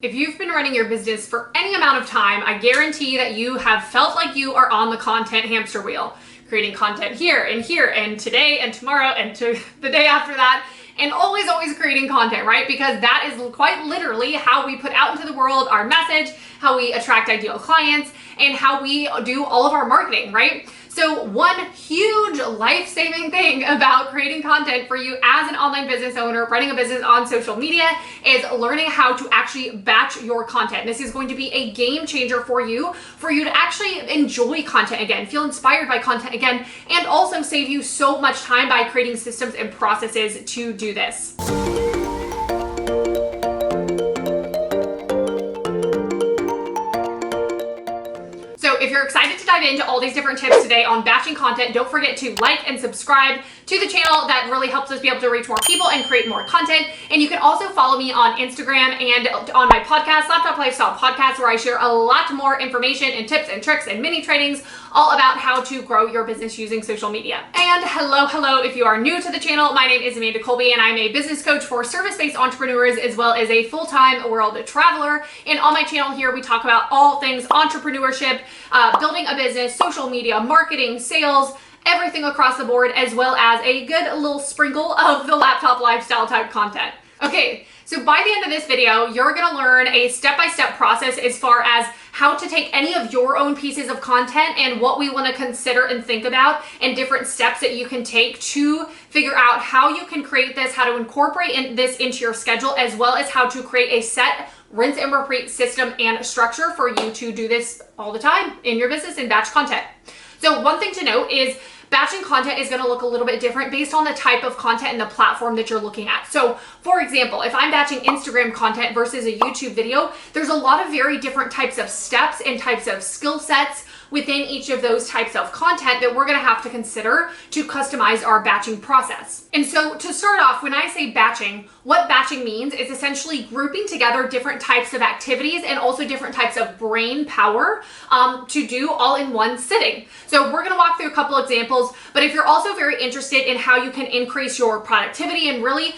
If you've been running your business for any amount of time, I guarantee that you have felt like you are on the content hamster wheel, creating content here and today and tomorrow and to the day after that, and always creating content, right? Because that is quite literally how we put out into the world our message, how we attract ideal clients, and how we do all of our marketing, right? So one huge life-saving thing about creating content for you as an online business owner, running a business on social media, is learning how to actually batch your content. This is going to be a game changer for you to actually enjoy content again, feel inspired by content again, and also save you so much time by creating systems and processes to do this. So if you're excited to dive into all these different tips today on batching content, don't forget to like and subscribe to the channel. That really helps us be able to reach more people and create more content. And you can also follow me on Instagram and on my podcast, Laptop Lifestyle Podcast, where I share a lot more information and tips and tricks and mini trainings all about how to grow your business using social media. And hello, if you are new to the channel, my name is Kolbye, and I'm a business coach for service-based entrepreneurs as well as a full-time world traveler. And on my channel here, we talk about all things entrepreneurship, building a business, social media, marketing, sales, everything across the board, as well as a good little sprinkle of the laptop lifestyle type content. Okay, so by the end of this video, you're gonna learn a step-by-step process as far as how to take any of your own pieces of content and what we wanna consider and think about, and different steps that you can take to figure out how you can create this, how to incorporate this into your schedule, as well as how to create a set, rinse and repeat system and structure for you to do this all the time in your business and batch content. So one thing to note is batching content is going to look a little bit different based on the type of content and the platform that you're looking at. So for example, if I'm batching Instagram content versus a YouTube video, there's a lot of very different types of steps and types of skill sets within each of those types of content that we're going to have to consider to customize our batching process. And so to start off, when I say batching, what batching means is essentially grouping together different types of activities and also different types of brain power to do all in one sitting. So we're going to walk through a couple examples, but if you're also very interested in how you can increase your productivity and really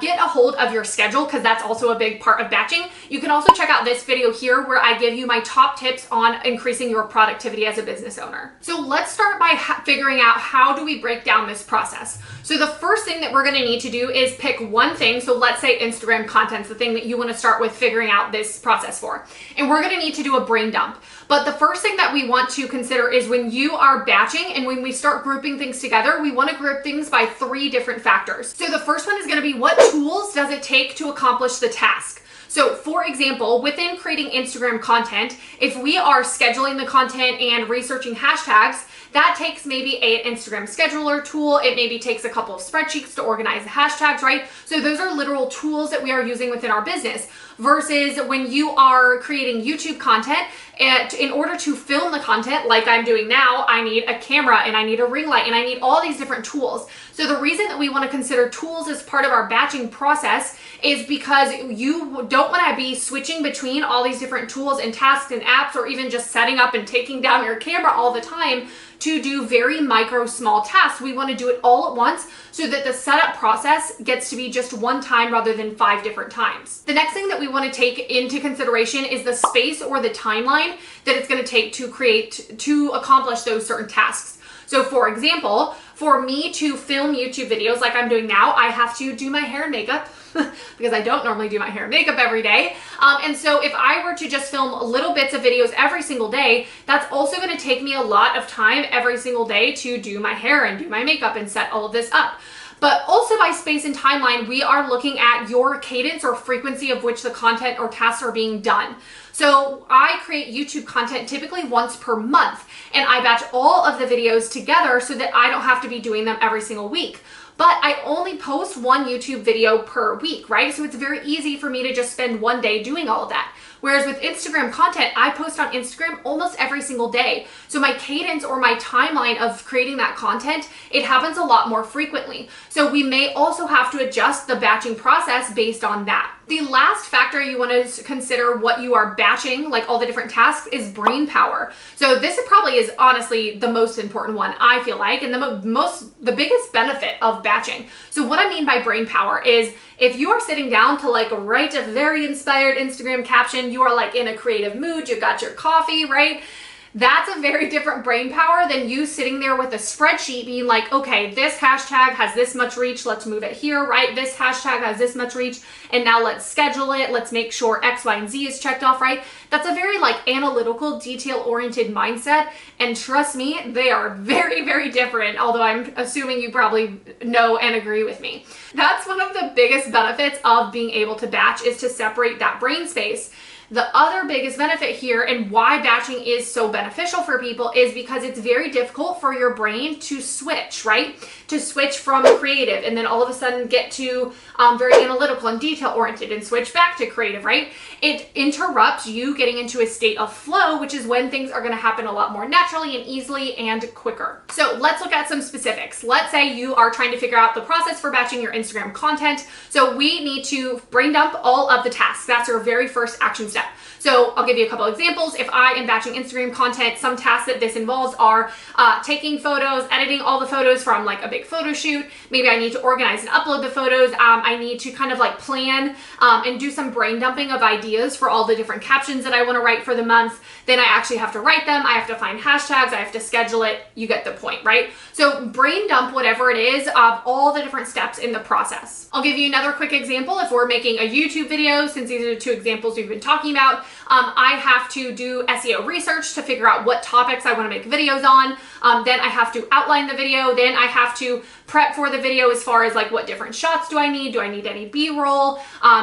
get a hold of your schedule, because that's also a big part of batching, you can also check out this video here where I give you my top tips on increasing your productivity as a business owner. So let's start by figuring out how do we break down this process. So the first thing that we're going to need to do is pick one thing. So let's say Instagram content's the thing that you want to start with figuring out this process for. And we're going to need to do a brain dump. But the first thing that we want to consider is when you are batching and when we start grouping things together, we want to group things by 3 different factors. So the first one is going to be, what tools does it take to accomplish the task? So for example, within creating Instagram content, if we are scheduling the content and researching hashtags, that takes maybe an Instagram scheduler tool. It maybe takes a couple of spreadsheets to organize the hashtags, right? So those are literal tools that we are using within our business. Versus when you are creating YouTube content, in order to film the content like I'm doing now, I need a camera and I need a ring light and I need all these different tools. So the reason that we want to consider tools as part of our batching process is because you don't want to be switching between all these different tools and tasks and apps, or even just setting up and taking down your camera all the time to do very micro small tasks. We want to do it all at once so that the setup process gets to be just one time rather than 5 different times. The next thing that we want to take into consideration is the space or the timeline that it's going to take to accomplish those certain tasks. So for example, for me to film YouTube videos like I'm doing now, I have to do my hair and makeup because I don't normally do my hair and makeup every day. And so if I were to just film little bits of videos every single day, that's also going to take me a lot of time every single day to do my hair and do my makeup and set all of this up. But also by space and timeline, we are looking at your cadence or frequency of which the content or tasks are being done. So I create YouTube content typically once per month, and I batch all of the videos together so that I don't have to be doing them every single week. But I only post 1 YouTube video per week, right? So it's very easy for me to just spend one day doing all of that. Whereas with Instagram content, I post on Instagram almost every single day. So my cadence or my timeline of creating that content, it happens a lot more frequently. So we may also have to adjust the batching process based on that. The last factor you want to consider what you are batching, like all the different tasks, is brain power. So this probably is honestly the most important one, I feel like, and the biggest benefit of batching. So what I mean by brain power is if you are sitting down to like write a very inspired Instagram caption, you are like in a creative mood, you got your coffee, right? That's a very different brain power than you sitting there with a spreadsheet being like, okay, this hashtag has this much reach, let's move it here, right? This hashtag has this much reach, and now let's schedule it. Let's make sure X, Y, and Z is checked off, right? That's a very like analytical, detail-oriented mindset. And trust me, they are very, very different, although I'm assuming you probably know and agree with me. That's one of the biggest benefits of being able to batch, is to separate that brain space. The other biggest benefit here, and why batching is so beneficial for people, is because it's very difficult for your brain to switch, right? To switch from creative and then all of a sudden get to very analytical and detail oriented and switch back to creative, right? It interrupts you getting into a state of flow, which is when things are going to happen a lot more naturally and easily and quicker. So let's look at some specifics. Let's say you are trying to figure out the process for batching your Instagram content. So we need to brain dump all of the tasks. That's our very first action step. So I'll give you a couple examples. If I am batching Instagram content, some tasks that this involves are taking photos, editing all the photos from like a big photo shoot. Maybe I need to organize and upload the photos. I need to kind of like plan and do some brain dumping of ideas for all the different captions that I want to write for the month. Then I actually have to write them. I have to find hashtags. I have to schedule it. You get the point, right? So brain dump whatever it is of all the different steps in the process. I'll give you another quick example. If we're making a YouTube video, since these are the two examples we've been talking about, I have to do SEO research to figure out what topics I want to make videos on. Then I have to outline the video. Then I have to prep for the video as far as like what different shots do I need? Do I need any B-roll?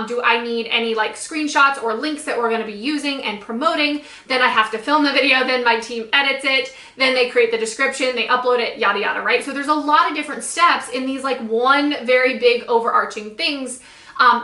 Do I need any like screenshots or links that we're going to be using and promoting? Then I have to film the video. Then my team edits it. Then they create the description, they upload it, yada, yada, right? So there's a lot of different steps in these like one very big overarching things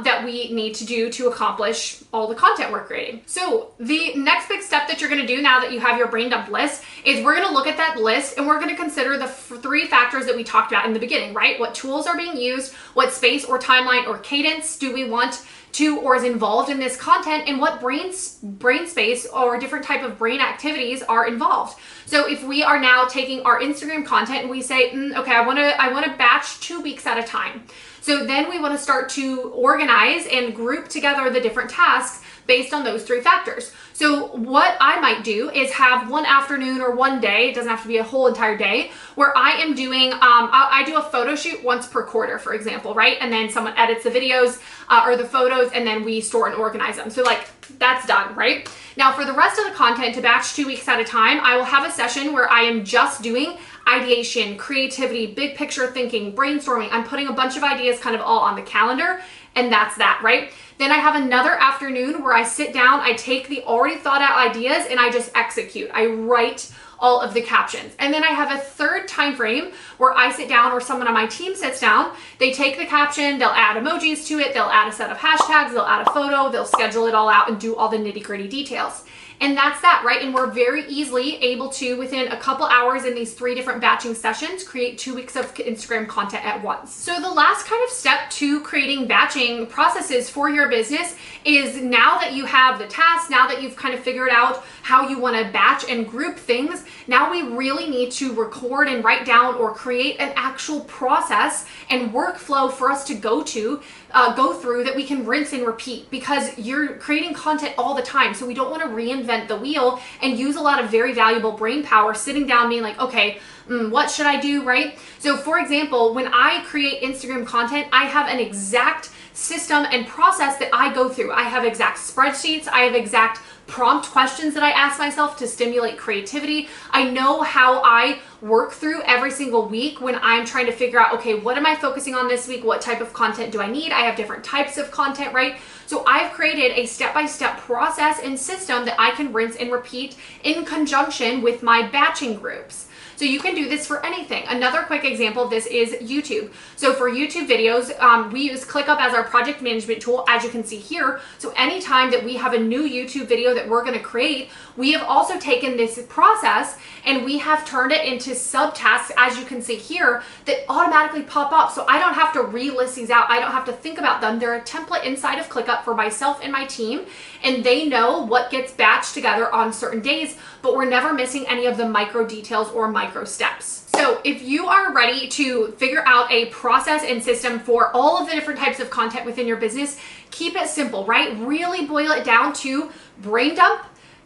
that we need to do to accomplish all the content we're creating. So the next big step that you're going to do now that you have your brain dump list is we're going to look at that list and we're going to consider the three factors that we talked about in the beginning, right? What tools are being used, what space or timeline or cadence do we want to or is involved in this content, and what brain space or different type of brain activities are involved. So if we are now taking our Instagram content and we say, okay, I want to batch 2 weeks at a time. So then we want to start to organize and group together the different tasks based on those three factors. So what I might do is have one afternoon or one day, it doesn't have to be a whole entire day, where I am doing, I do a photo shoot once per quarter, for example, right? And then someone edits the videos or the photos, and then we store and organize them. So like that's done, right? Now for the rest of the content to batch 2 weeks at a time, I will have a session where I am just doing ideation, creativity, big picture thinking, brainstorming. I'm putting a bunch of ideas kind of all on the calendar, and that's that, right? Then I have another afternoon where I sit down, I take the already thought out ideas and I just execute. I write all of the captions. And then I have a third time frame where I sit down or someone on my team sits down, they take the caption, they'll add emojis to it, they'll add a set of hashtags, they'll add a photo, they'll schedule it all out and do all the nitty-gritty details. And that's that, right? And we're very easily able to, within a couple hours in these 3 different batching sessions, create 2 weeks of Instagram content at once. So the last kind of step to creating batching processes for your business is, now that you have the task, now that you've kind of figured out how you want to batch and group things, now we really need to record and write down or create an actual process and workflow for us to go through that we can rinse and repeat, because you're creating content all the time. So we don't want to reinvent the wheel and use a lot of very valuable brain power sitting down being like, okay, what should I do, right? So for example, when I create Instagram content, I have an exact system and process that I go through. I have exact spreadsheets. I have exact prompt questions that I ask myself to stimulate creativity. I know how I work through every single week when I'm trying to figure out, okay, what am I focusing on this week? What type of content do I need? I have different types of content, right? So I've created a step-by-step process and system that I can rinse and repeat in conjunction with my batching groups. So you can do this for anything. Another quick example of this is YouTube. So for YouTube videos, we use ClickUp as our project management tool, as you can see here. So anytime that we have a new YouTube video that we're going to create, we have also taken this process and we have turned it into subtasks, as you can see here, that automatically pop up. So I don't have to relist these out. I don't have to think about them. They're a template inside of ClickUp for myself and my team, and they know what gets batched together on certain days, but we're never missing any of the micro details or micro steps. So if you are ready to figure out a process and system for all of the different types of content within your business, keep it simple, right? Really boil it down to brain dump,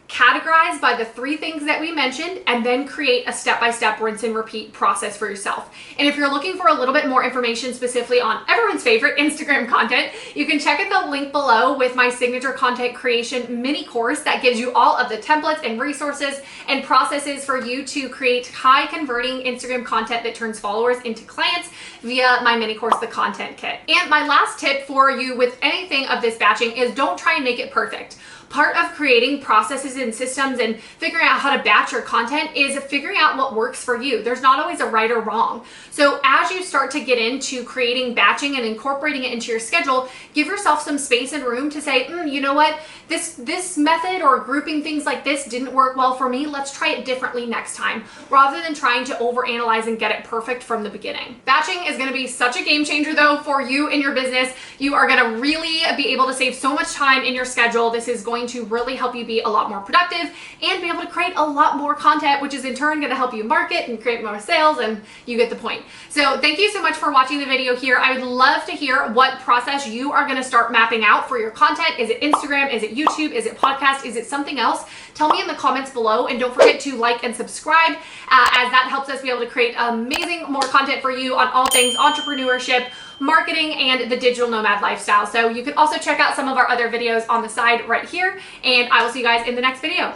categorize by the 3 things that we mentioned, and then create a step-by-step rinse and repeat process for yourself. And if you're looking for a little bit more information specifically on everyone's favorite Instagram content, you can check out the link below with my signature content creation mini course that gives you all of the templates and resources and processes for you to create high converting Instagram content that turns followers into clients via my mini course, the Content Kit. And my last tip for you with anything of this batching is don't try and make it perfect. Part of creating processes and systems and figuring out how to batch your content is figuring out what works for you. There's not always a right or wrong. So as you start to get into creating batching and incorporating it into your schedule, give yourself some space and room to say, you know what, this method or grouping things like this didn't work well for me. Let's try it differently next time, rather than trying to overanalyze and get it perfect from the beginning. Batching is going to be such a game changer though for you and your business. You are going to really be able to save so much time in your schedule. This is going to really help you be a lot more productive and be able to create a lot more content, which is in turn going to help you market and create more sales, and you get the point. So thank you so much for watching the video here. I would love to hear what process you are going to start mapping out for your content. Is it Instagram? Is it YouTube? Is it podcast? Is it something else? Tell me in the comments below, and don't forget to like and subscribe as that helps us be able to create amazing more content for you on all things entrepreneurship, marketing, and the digital nomad lifestyle. So you can also check out some of our other videos on the side right here, and I will see you guys in the next video.